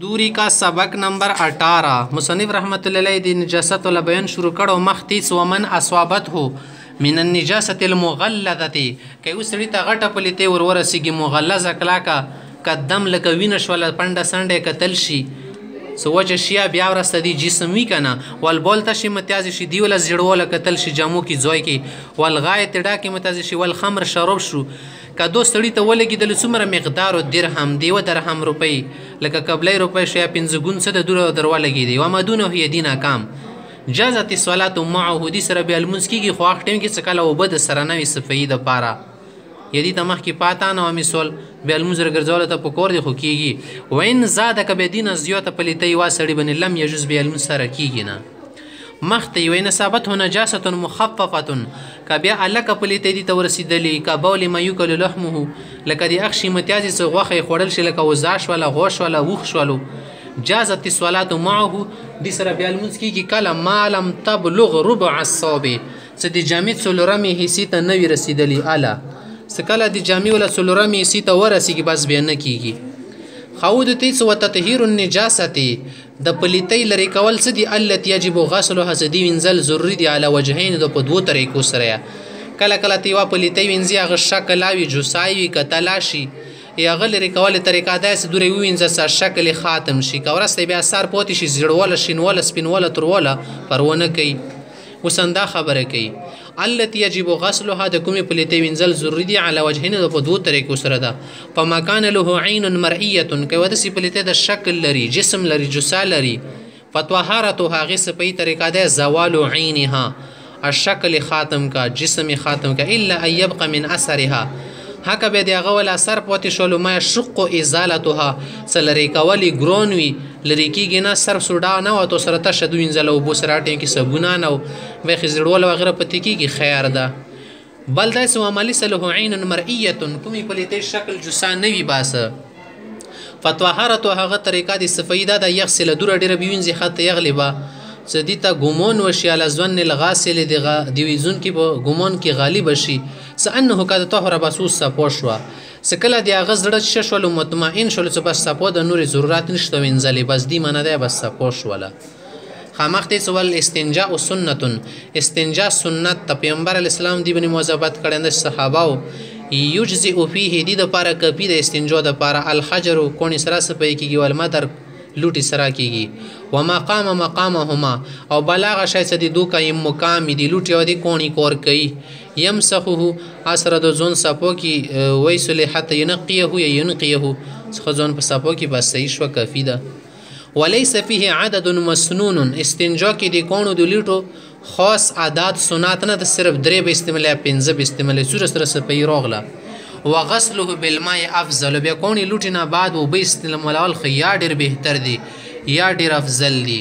दूरी का सबक नंबर 18 मुसन्निफ रहमतुल्लाह अलैह दी नजासत वाला बयान शुरू करो मख्तिस वमन अस्वाबत हो मिन निजासत मुगल्लदती के उस सड़ी ता घटा पलिते वर वरसिगी मुगल्लज़ कला का कदम लक विनश वाला पंडा संडे कतलशी सो वजह शिया बिया ورسته جسم وی کنه ول بولته شي متیاز شي دی ول زړول کتل شي جامو کی زوی کی ول غایت ډا کی متیاز شي ول خمر شراب شو کدو سړی ته ولګیدل څومره مقدار درهم دی و درهم روپی لکه قبلې روپی شي 5 ګون څه د دور درولګی دی و مدونه هي دینه کام جازت الصلاه معه دي سره به المسکیږي خو وخت ټیم کې څه کله وبد سره نوې صفې د پاره یدی تمخ کی پاتا نو مثال به المزر ګرځول ته پکور دی خو کیږي وین زاده ک به دین زیاته پلیتي وا سړی بن لم یجوز به المسر کیږي نه مخت وین ثابت هو نجاسه مخففه ک بیا الک پلیتي دی تور رسیدلی ک بول ما یکل لحمه لکه دی اخشی متیازي څه غوخه خړل شي لکه وزاش ولا غوش ولا وخ شولو جازت الصلاه معه دي سره بیا المز کیږي کله ما لم تبلغ ربع الصابع څه دی جامع څلورمه حصے ته نوی رسیدلی اعلی سکله دی جامع ولا سلورمی سی ته ورسیږي بس بیا نه کیږي خود تیس و تطهیر النجاسه د پلیتۍ لري کول څه دی التي يجب غسلها زدي وینزل ضروري دی علی وجهین د په دوه طریقو سره کله کله تی وا پلیتۍ وینځي هغه شکل اوی جوسایوي کتلاشي یا غلری کول طریقه داس دوری وینځه سره شکل خاتم شي کورسته بیا سر پوت شي زړول شینول سپینول ترول پرونه کوي وسنده خبره کوي التي يجب غسلها د کومې پلیتې وینځل ضروري دي علی وجهین د په دوه طریقو سره ده فما كان له عین مرئیه که ود سی پلیتې د شکل لري جسم لري جسا لري فطهارتها غس په طریقه ده زوال عینها الشکل خاتم کا جسم خاتم کا الا ان يبقى من اثرها هکه به دی غول اثر پوت شولو ما شق ازالتها سلری کولی ګرونوي لری کیږي نه سر سوډا نه او تو سره تشه دوی انزل او بوسراټین کې صابونه نه وي خزړول وغیرہ پتی کیږي خیر ده بل داس عملی سله عین مرئیه کومي پلیتې شکل جسان نوي باسه فتوهرت هغه طریقه دي سفیده د یغسل دور ډیر بيونځي خط یغلبا سدیتا ګمون وشي علی ځن الغاسل دی ویزون کې په ګمون کې غالب شي سانه کده طهره بسوس پوشوا سکله دی غزړه ششول مطمئن شول چې بس سپو د نور ضرورت نشته وینځلې بس دی منه ده بس سپوش ولا خامخته سوال استنجاء سنت استنجاء سنت ته پیغمبر اسلام دی بنی مواظبت کړي صحابه یجزئ فيه دی د پاره کپی د استنجاء د پاره الحجر کونی سره سپي کیږي ول مدر لوټي سره کیږي ومقام مقامهما او بلاغه شایسته دی دوکه مقام دی لوټي او دی کونی کور کوي يمسخه اثر د زون سپو کی ویسل حتى ينقيه ينقيه خزون په سپو کی بس صحیح شو کافی ده وليس فيه عدد مسنون استنجا کی دی کونو د لوټو خاص عادت سنت نه د صرف درې به استعمال 15 به استعمال سور سره سپي روغله وغسله بالماء افضل بیا کونی لوټینا بعد او به استعمال خیا ډیر بهتر دی یا ډیر افضل دی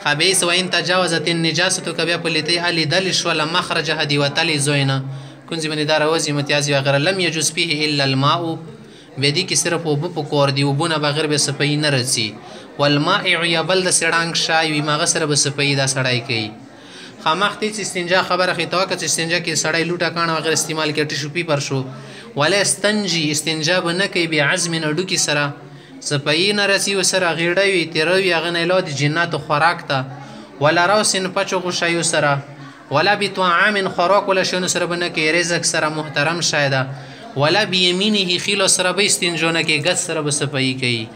خبيث وين تجاوزت النجاسه كبيا پلیتي علي دل شول مخرج هدي وتلي زوينا كنز من دار وزي متيازي وغير لم يجوز فيه الا الماء بدي کی صرف وب پکور دی وبونه بغیر به سپي نه رسي والماء يبل د سړانګ شای وي مغه سره به سپي دا سړای کوي خامختي استنجا خبره خطا که استنجا کې سړای لوټه کانه وغیر استعمال کې ټشو پی پر شو ولا استنجي استنجا نه کوي بعزم نډو کی سره سپي نه رسی وسره غیړوي تیروي هغه نه لود جنات خوراک ته ولا روسن پچو غشایو سره ولا بطعام خوراک ولا شنو سره بنه کې رزق سره محترم شایده ولا بيمينه خيل سره به استنجونه کې غت سره به سپي کوي